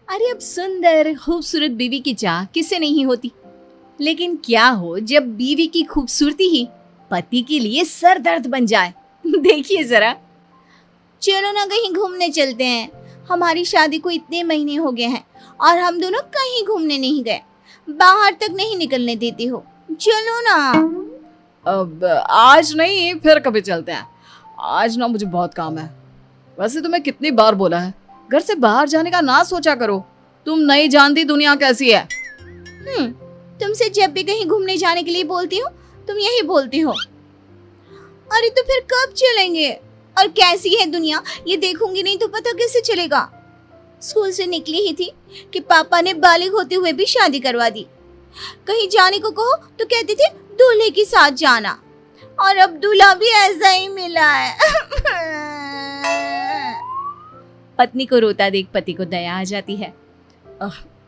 अरे अब सुंदर खूबसूरत बीवी की चाह किसे नहीं होती, लेकिन क्या हो जब बीवी की खूबसूरती ही पति के लिए सर दर्द बन जाए। देखिए जरा। चलो ना कहीं घूमने चलते हैं। हमारी शादी को इतने महीने हो गए हैं और हम दोनों कहीं घूमने नहीं गए। बाहर तक नहीं निकलने देती हो। चलो ना। अब आज नहीं, फिर कभी चलते हैं। आज ना मुझे बहुत काम है। वैसे तुम्हें कितनी बार बोला है घर से बाहर जाने का ना सोचा करो। तुम नहीं जानती दुनिया कैसी है। तुमसे जब भी कहीं घूमने जाने के लिए बोलती हूँ तुम यही बोलती हो। अरे तो फिर कब चलेंगे? और कैसी है दुनिया ये देखूंगी नहीं तो पता कैसे चलेगा। स्कूल से निकली ही थी कि पापा ने बालिग होते हुए भी शादी करवा दी। कहीं जाने को कहो तो कहते थे दूल्हे के साथ जाना, और अब दूल्हा भी ऐसा ही मिला है। पत्नी को रोता देख पति को दया आ जाती है।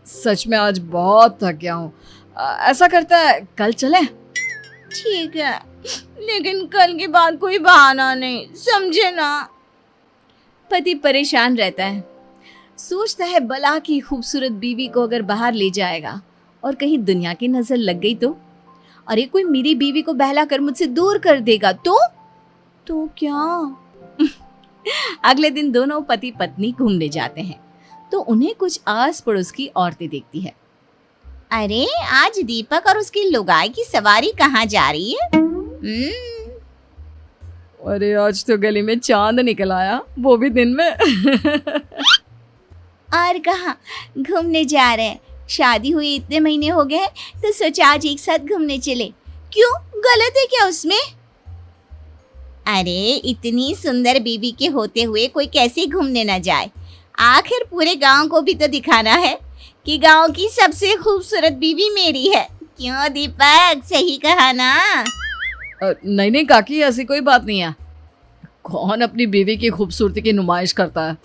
सच में आज बहुत थक गया हूँ। ऐसा करता है कल चलें? ठीक है, लेकिन कल के बाद कोई बहाना नहीं, समझे ना। पति परेशान रहता है। सोचता है भला की खूबसूरत बीवी को अगर बाहर ले जाएगा और कहीं दुनिया की नजर लग गई तो? अरे कोई मेरी बीवी को बहला कर मुझसे दूर कर देगा तो क्या? अगले दिन दोनों पति पत्नी घूमने जाते हैं तो उन्हें कुछ आस पड़ोस की औरतें देखती है। अरे आज दीपक और उसकी लुगाई की सवारी कहाँ जा रही है? अरे आज तो गली में चांद निकल आया, वो भी दिन में। और कहाँ घूमने जा रहे हैं? शादी हुई इतने महीने हो गए हैं तो सोचा आज एक साथ घूमने चले। क्यों, गलत है क्या उसमें? अरे इतनी सुंदर बीवी के होते हुए कोई कैसे घूमने ना जाए? आखिर पूरे गांव को भी तो दिखाना है कि गांव की सबसे खूबसूरत बीवी मेरी है। क्यों दीपक, सही कहा ना? नहीं काकी, ऐसी कोई बात नहीं है। कौन अपनी बीवी की खूबसूरती की नुमाइश करता है?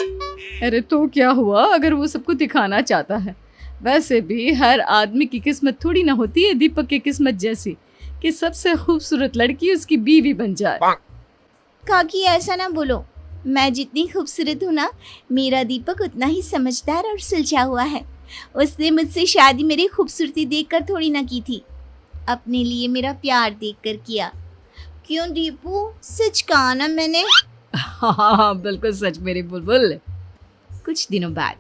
अरे तो क्या हुआ अगर वो सबको दिखाना चाहता है। वैसे भी हर आदमी की किस्मत थोड़ी ना होती है दीपक की किस्मत जैसी कि सबसे खूबसूरत लड़की उसकी बीवी बन जाए। काकी ऐसा ना बोलो। मैं जितनी खूबसूरत हूँ ना, मेरा दीपक उतना ही समझदार और सुलझा हुआ है। उसने मुझसे शादी मेरी खूबसूरती देखकर थोड़ी ना की थी, अपने लिए मेरा प्यार देखकर किया। क्यों दीपू, सच कहा ना मैंने? हाँ बिल्कुल सच मेरी बुलबुल। कुछ दिनों बाद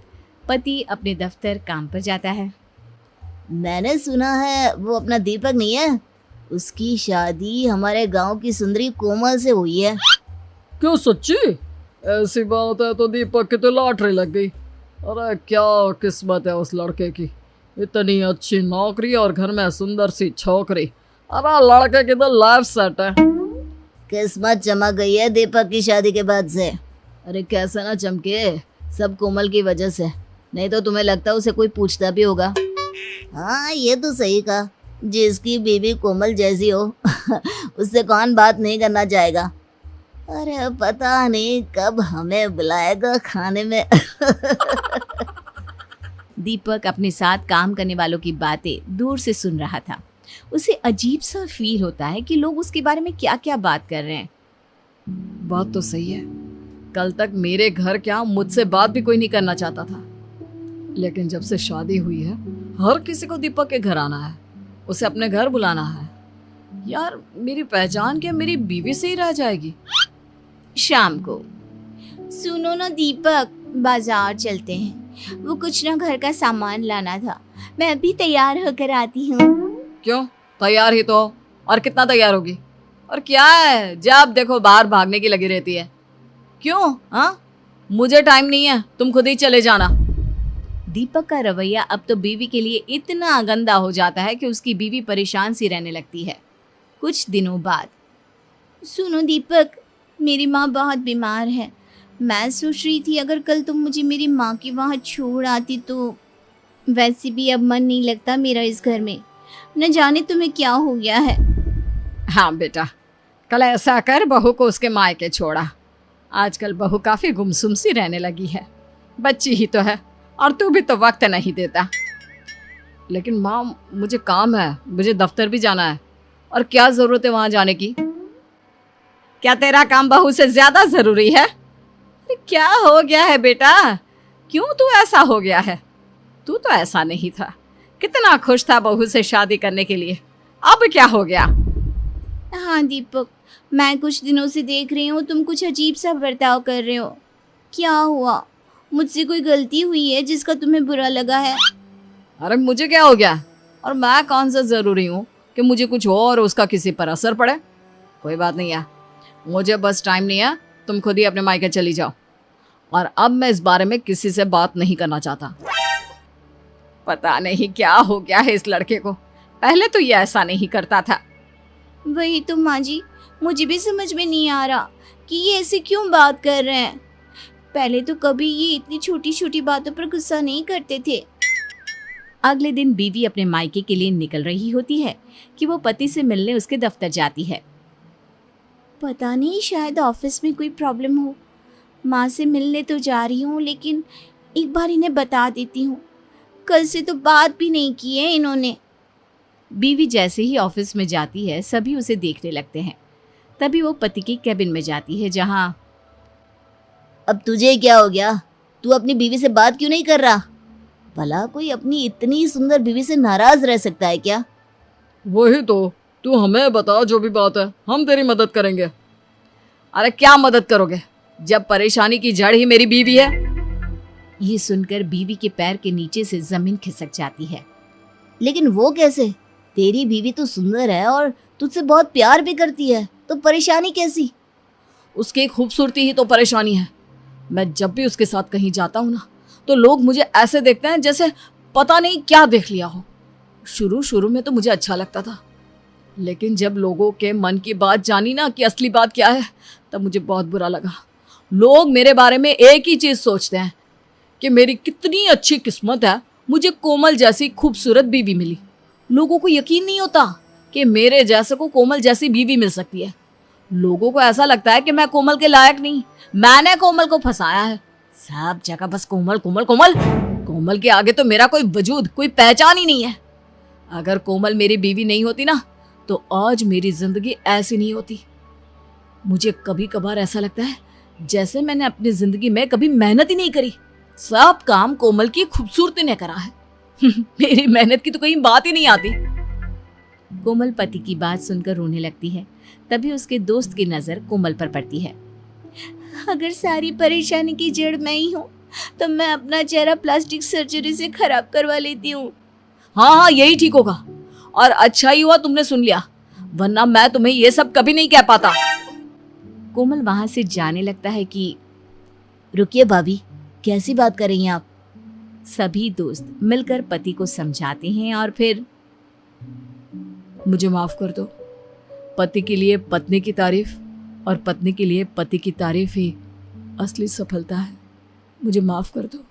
पति अपने दफ्तर काम पर जाता है। मैंने सुना है वो अपना दीपक नहीं है, उसकी शादी हमारे गांव की सुंदरी कोमल से हुई है। क्यों सच्ची? ऐसी बात है तो दीपक की तो लॉटरी लग गई। अरे क्या किस्मत है उस लड़के की, इतनी अच्छी नौकरी और घर में सुंदर सी छोकरी। अरे लड़के की तो लाइफ सेट है। किस्मत चमक गई है दीपक की शादी के बाद से। अरे कैसे ना चमके, सब कोमल की वजह से, नहीं तो तुम्हें लगता उसे कोई पूछता भी होगा। हाँ ये तो सही कहा, जिसकी बीवी कोमल जैसी हो उससे कौन बात नहीं करना चाहेगा। अरे पता नहीं कब हमें बुलाएगा खाने में। दीपक अपने साथ काम करने वालों की बातें दूर से सुन रहा था। उसे अजीब सा फील होता है कि लोग उसके बारे में क्या क्या बात कर रहे हैं। बात तो सही है, कल तक मेरे घर क्या मुझसे बात भी कोई नहीं करना चाहता था, लेकिन जब से शादी हुई है हर किसी को दीपक के घर आना है, उसे अपने घर बुलाना है। यार मेरी पहचान क्या मेरी बीवी से ही रह जाएगी? शाम को, सुनो ना दीपक, बाजार चलते हैं। वो कुछ ना घर का सामान लाना था, मैं अभी तैयार होकर आती हूँ। क्यों, तैयार ही तो हो, और कितना तैयार होगी? और क्या है जब देखो बाहर भागने की लगी रहती है। क्यों? हाँ मुझे टाइम नहीं है, तुम खुद ही चले जाना। दीपक का रवैया अब तो बीवी के लिए इतना गंदा हो जाता है कि उसकी बीवी परेशान सी रहने लगती है। कुछ दिनों बाद, सुनो दीपक, मेरी माँ बहुत बीमार है। मैं सोच रही थी अगर कल तुम मुझे मेरी माँ के वहाँ छोड़ आती तो। वैसे भी अब मन नहीं लगता मेरा इस घर में, न जाने तुम्हें क्या हो गया है। हाँ बेटा, कल ऐसा कर बहू को उसके मायके छोड़ा। आजकल बहू काफी गुमसुम सी रहने लगी है, बच्ची ही तो है और तू भी तो वक्त नहीं देता। लेकिन माँ मुझे काम है, मुझे दफ्तर भी जाना है, और क्या जरूरत है वहां जाने की? क्या तेरा काम बहू से ज्यादा जरूरी है? क्या हो गया है बेटा, क्यों तू ऐसा हो गया है? तू तो ऐसा नहीं था, कितना खुश था बहू से शादी करने के लिए, अब क्या हो गया? हाँ दीपक, मैं कुछ दिनों से देख रही हूँ तुम कुछ अजीब सा बर्ताव कर रहे हो। क्या हुआ? मुझसे कोई गलती हुई है जिसका तुम्हें बुरा लगा है? अरे मुझे क्या हो गया, और मैं कौन सा जरूरी हूँ कि मुझे कुछ हो और उसका किसी पर असर पड़े। कोई बात नहीं है, मुझे बस टाइम नहीं है, तुम खुद ही अपने मायके चली जाओ, और अब मैं इस बारे में किसी से बात नहीं करना चाहता। पता नहीं क्या हो गया है इस लड़के को, पहले तो ये ऐसा नहीं करता था। वही तो माँ जी, मुझे भी समझ में नहीं आ रहा कि ये ऐसे क्यों बात कर रहे हैं। पहले तो कभी ये इतनी छोटी छोटी बातों पर गुस्सा नहीं करते थे। अगले दिन बीवी अपने मायके के लिए निकल रही होती है कि वो पति से मिलने उसके दफ्तर जाती है। पता नहीं, शायद ऑफिस में कोई प्रॉब्लम हो। माँ से मिलने तो जा रही हूँ, लेकिन एक बार इन्हें बता देती हूँ। कल से तो बात भी नहीं की है इन्होंने। बीवी जैसे ही ऑफिस में जाती है सभी उसे देखने लगते हैं। तभी वो पति की कैबिन में जाती है, जहाँ अब तुझे क्या हो गया? तू अपनी बीवी से बात क्यों नहीं कर रहा? भला कोई अपनी इतनी सुंदर बीवी से नाराज रह सकता है क्या? वही तो, तू हमें बता, जो भी बात है हम तेरी मदद करेंगे। अरे क्या मदद करोगे जब परेशानी की जड़ ही मेरी बीवी है? ये सुनकर बीवी के पैर के नीचे से जमीन खिसक जाती है। लेकिन वो कैसे? तेरी बीवी तो सुंदर है और तुझसे बहुत प्यार भी करती है, तो परेशानी कैसी? उसकी खूबसूरती ही तो परेशानी है। मैं जब भी उसके साथ कहीं जाता हूँ ना, तो लोग मुझे ऐसे देखते हैं जैसे पता नहीं क्या देख लिया हो। शुरू में तो मुझे अच्छा लगता था, लेकिन जब लोगों के मन की बात जानी ना कि असली बात क्या है, तब मुझे बहुत बुरा लगा। लोग मेरे बारे में एक ही चीज़ सोचते हैं कि मेरी कितनी अच्छी किस्मत है, मुझे कोमल जैसी खूबसूरत बीवी मिली। लोगों को यकीन नहीं होता कि मेरे जैसे को कोमल जैसी बीवी मिल सकती है। लोगों को ऐसा लगता है कि मैं कोमल के लायक नहीं, मैंने कोमल को फंसाया है। सब जगह बस कोमल कोमल कोमल। कोमल के आगे तो मेरा कोई वजूद, कोई पहचान ही नहीं है। अगर कोमल मेरी बीवी नहीं होती ना, तो आज मेरी जिंदगी ऐसी नहीं होती। मुझे कभी कभार ऐसा लगता है जैसे मैंने अपनी जिंदगी में कभी मेहनत ही नहीं करी, सब काम कोमल की खूबसूरती ने करा है। मेरी मेहनत की तो कहीं बात ही नहीं आती। कोमल पति की बात सुनकर रोने लगती है। तभी उसके दोस्त की नजर कोमल पर पड़ती है। अगर सारी परेशानी की जड़ मैं ही हूँ, तो मैं अपना चेहरा प्लास्टिक सर्जरी से खराब करवा लेती हूँ। हाँ, यही ठीक होगा, और अच्छा ही हुआ तुमने सुन लिया, वरना मैं तुम्हें ये सब कभी नहीं कह पाता। कोमल वहां से जाने लगता है कि रुकिए भाभी, कैसी बात कर रही हैं आप? सभी दोस्त मिलकर पति को समझाते हैं और फिर मुझे माफ कर दो। पति के लिए पत्नी की तारीफ और पत्नी के लिए पति की तारीफ ही असली सफलता है। मुझे माफ कर दो।